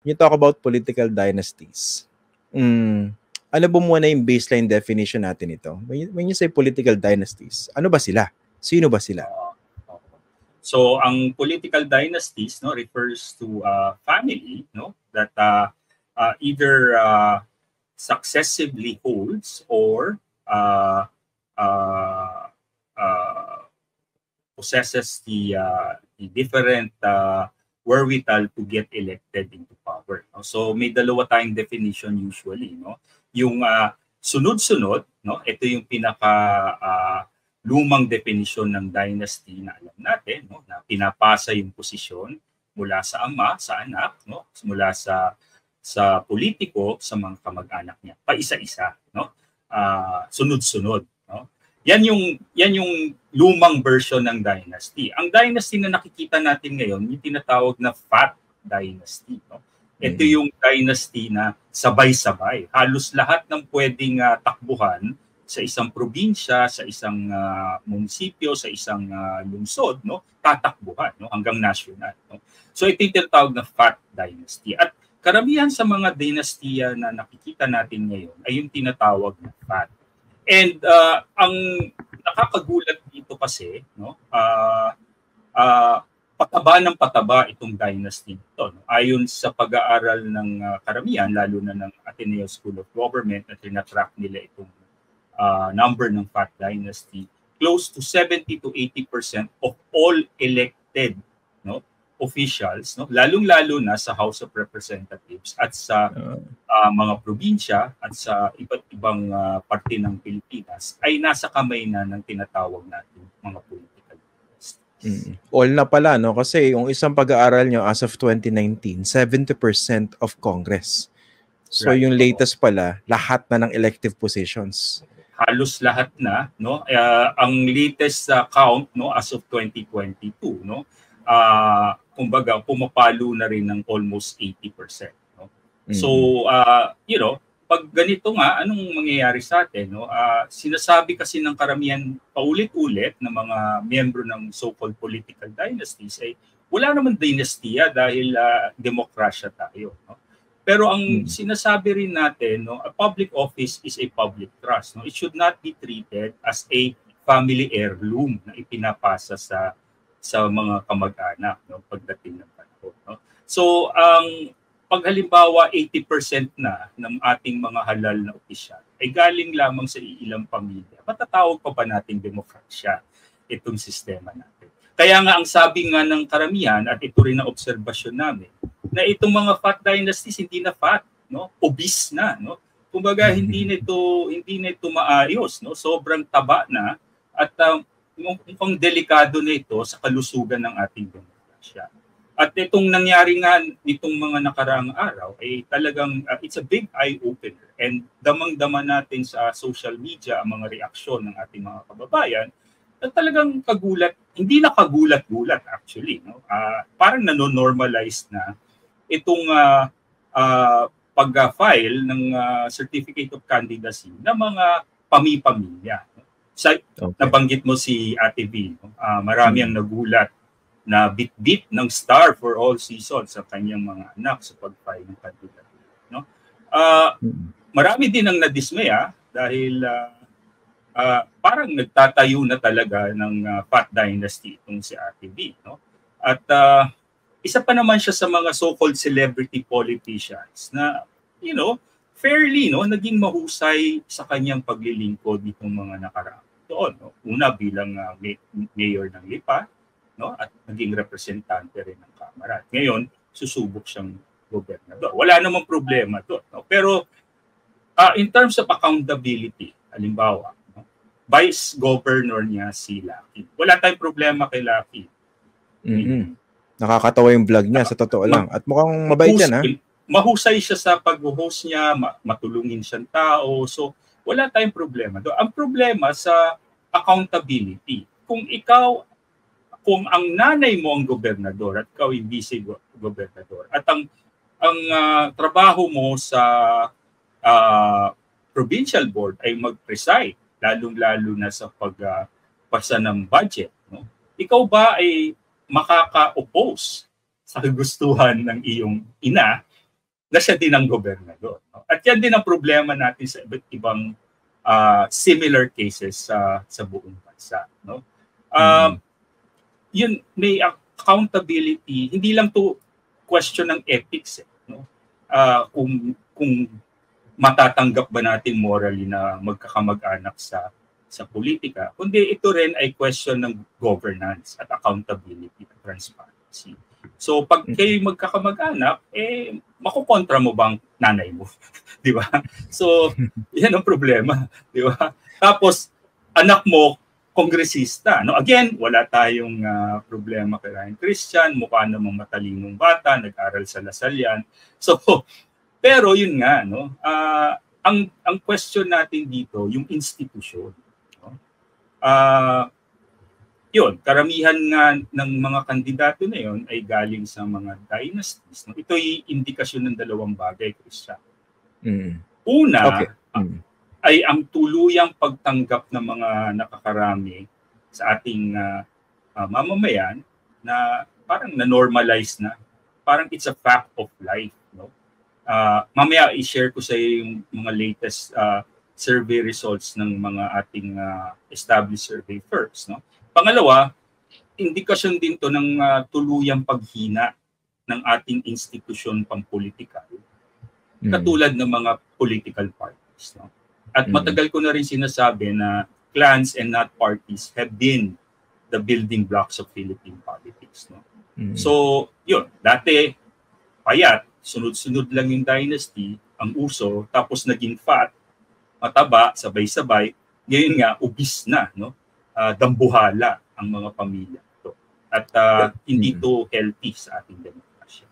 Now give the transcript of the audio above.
you talk about political dynasties, ano ba muna yung baseline definition natin ito? When you say political dynasties, ano ba sila? Sino ba sila? So ang political dynasties, no, refers to family, no, that either successively holds or possesses the different wherewithal to get elected into power. No? So may dalawa tayong definition usually, no. Yung sunod-sunod, no, ito yung pinaka lumang definition ng dynasty na alam natin, no, na pinapasa yung posisyon mula sa ama sa anak, no, mula sa politiko sa mga kamag-anak niya, paisa-isa, no, sunod-sunod, no. Yan yung lumang version ng dynasty. Ang dynasty na nakikita natin ngayon, yung tinatawag na fat dynasty, no. Ito yung dynasty na sabay-sabay, halos lahat ng pwedeng takbuhan sa isang probinsya, sa isang munisipyo, sa isang lungsod, no, tatakbuhan, no, hanggang national, no. So ito yung tinatawag na fat dynasty. At karamihan sa mga dinastiya na nakikita natin ngayon ay yung tinatawag na fat. And ang nakakagulat dito kasi, no, pataba ng pataba itong dynasty ito, no. Ayon sa pag-aaral ng karamihan, lalo na ng Ateneo School of Government, na tinatrack nila itong number ng fat dynasty, close to 70 to 80% of all elected, no, officials, no, lalong-lalo na sa House of Representatives at sa mga probinsya at sa iba't ibang parte ng Pilipinas ay nasa kamay na ng tinatawag natin mga political dynasties. All na pala, no, kasi yung isang pag-aaral nyo as of 2019, 70% of Congress. So right, yung latest pala, lahat na ng elective positions. Halos lahat na, no. Ang latest count, no, as of 2022, no, kumbaga pumapalo na rin ng almost 80%, no. So you know, pag ganito nga, anong mangyayari sa atin, no? Sinasabi kasi ng karamihan paulit-ulit ng mga miyembro ng so-called political dynasties ay wala naman dinastiya dahil demokrasya tayo, no. Pero ang sinasabi rin natin, no, a public office is a public trust, no. It should not be treated as a family heirloom na ipinapasa sa mga kamag-anak, no, pagdating ng panahon, no. So pag halimbawa 80% na ng ating mga halal na opisyal ay galing lamang sa ilang pamilya, matatawag pa ba nating demokrasya itong sistema natin? Kaya nga ang sabi nga ng karamihan, at ito rin ang obserbasyon namin, na itong mga fat dynasties hindi na fat, no, obese na, no. Kumbaga hindi nito maayos, no, sobrang taba na, at mukhang delikado na ito sa kalusugan ng ating demokrasya. At itong nangyari nga nitong mga nakaraang araw ay talagang it's a big eye-opener, and damang-dama natin sa social media ang mga reaksyon ng ating mga kababayan at talagang kagulat, hindi na kagulat-gulat actually, no. Parang nano-normalize na itong pag-file ng certificate of candidacy ng mga pamilya. Nabanggit mo si Ate V, no? Marami ang nagulat na bit-bit ng star for all seasons sa kanyang mga anak sa pag-file ng candidacy, no? Marami din ang nadismay dahil parang nagtatayo na talaga ng fat dynasty itong si Ate V, no? At isa pa naman siya sa mga so-called celebrity politicians na, you know, fairly, no, naging mahusay sa kanyang paglilingkod nitong mga nakaraang taon, no. Una bilang mayor ng Lipa, no, at naging representante rin ng Kamara. Ngayon, susubok siyang gobernador. Wala namang problema doon, no. Pero in terms of accountability, halimbawa, no, vice governor niya si Lucky. Wala tayong problema kay Lucky. Nakakatawa yung vlog niya, sa totoo lang. At mukhang mabait yan, ha? Mahusay siya sa pag-host niya, matulungin siyang tao. So, wala tayong problema. Ang problema sa accountability, kung ang nanay mo ang gobernador at ikaw yung vice-gobernador, at ang trabaho mo sa provincial board ay mag-preside, lalong-lalo na sa pagpasa ng budget, no? Ikaw ba ay makaka-oppose sa gustuhan ng iyong ina na siya din ang gobernador. No? At yan din ang problema natin sa iba't ibang similar cases sa buong bansa. No? Yun, may accountability, hindi lang to question ng ethics. No? Kung matatanggap ba natin morally na magkakamag-anak sa politika, kundi ito rin ay question ng governance at accountability at transparency. So pag kayo magkakamag-anak, makukontra mo bang nanay mo? Di ba? So yan ang problema. Di ba? Tapos anak mo, kongresista. No? Again, wala tayong problema kay Ryan Christian, mukha namang matalinong bata, nag-aral sa Lasal yan. So pero yun nga, no, ang question natin dito, yung institusyon. No? Yun, karamihan nga ng mga kandidato na yun ay galing sa mga dynasties. No? Ito ay indikasyon ng dalawang bagay, Christian. Una, ay ang tuluyang pagtanggap ng mga nakakarami sa ating mamamayan na parang na-normalize na. Parang it's a fact of life. No? Mamaya i-share ko sa iyo yung mga latest survey results ng mga ating established survey firms. No? Pangalawa, indikasyon din to ng tuluyang paghina ng ating institusyon pampolitikal, katulad ng mga political parties. No? At matagal ko na rin sinasabi na clans and not parties have been the building blocks of Philippine politics. No? So, yun, dati payat, sunod-sunod lang yung dynasty, ang uso, tapos naging fat, mataba, sabay-sabay, ngayon nga, ubis na, no? Dambuhala ang mga pamilya. At hindi to healthy sa ating demokrasya.